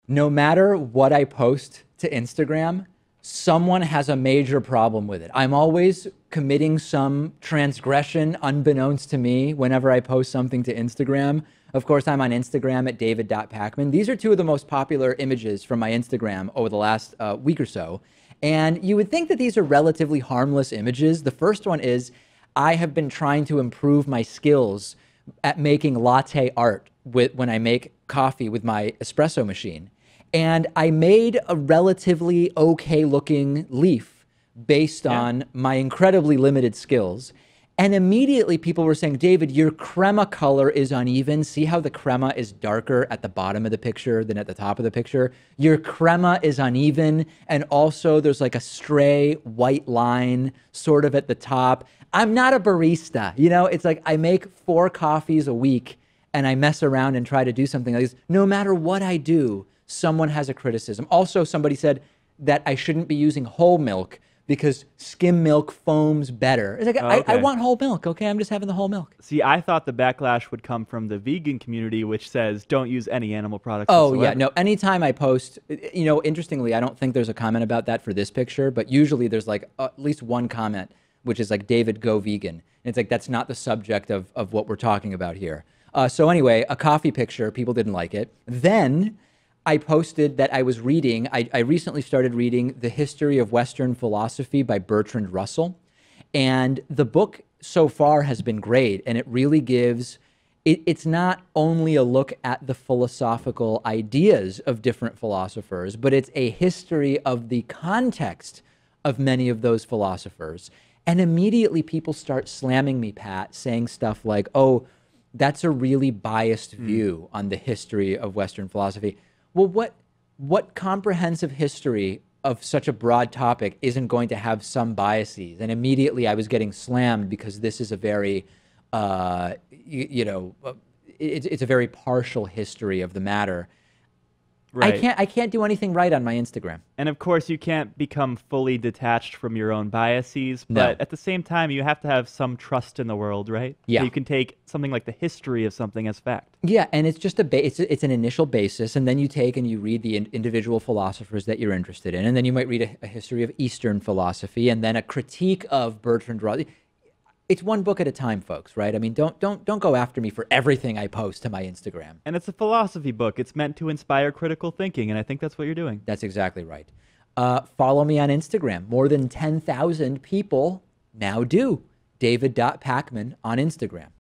No matter what I post to Instagram, someone has a major problem with it. I'm always committing some transgression unbeknownst to me whenever I post something to Instagram. Of course, I'm on Instagram at david.pakman. These are two of the most popular images from my Instagram over the last week or so. And you would think that these are relatively harmless images. The first one is I have been trying to improve my skills at making latte art when I make coffee with my espresso machine. And I made a relatively okay looking leaf based Yeah. on my incredibly limited skills. And immediately people were saying, David, your crema color is uneven. See how the crema is darker at the bottom of the picture than at the top of the picture? Your crema is uneven. And also there's like a stray white line sort of at the top. I'm not a barista. You know, it's like I make 4 coffees a week and I mess around and try to do something like this. No matter what I do, someone has a criticism. Also, somebody said that I shouldn't be using whole milk because skim milk foams better. It's like, Oh, I okay. want whole milk, okay? I'm just having the whole milk. See, I thought the backlash would come from the vegan community, which says don't use any animal products Oh, yeah, whatsoever. no, anytime I post, you know, interestingly, I don't think there's a comment about that for this picture, but usually there's like at least one comment, which is like, David, go vegan. And it's like, that's not the subject of what we're talking about here. So anyway, a coffee picture, people didn't like it. Then I posted that I was reading, I recently started reading The History of Western Philosophy by Bertrand Russell. And the book so far has been great. And it really gives, it's not only a look at the philosophical ideas of different philosophers, but it's a history of the context of many of those philosophers. And immediately people start slamming me, Pat, saying stuff like, oh, that's a really biased view on the history of Western philosophy. Well, what comprehensive history of such a broad topic isn't going to have some biases? And immediately I was getting slammed because this is a very, it's a very partial history of the matter. Right. I can't do anything right on my Instagram. And of course, you can't become fully detached from your own biases, No. but at the same time, you have to have some trust in the world, right? So Yeah. you can take something like the history of something as fact. Yeah, and it's just it's an initial basis, and then you take and you read the individual philosophers that you're interested in, and then you might read a history of Eastern philosophy, and then a critique of Bertrand Russell. It's one book at a time, folks, right? I mean, don't go after me for everything I post to my Instagram. And it's a philosophy book. It's meant to inspire critical thinking, and I think that's what you're doing. That's exactly right. Follow me on Instagram. More than 10,000 people now do. David.Pakman on Instagram.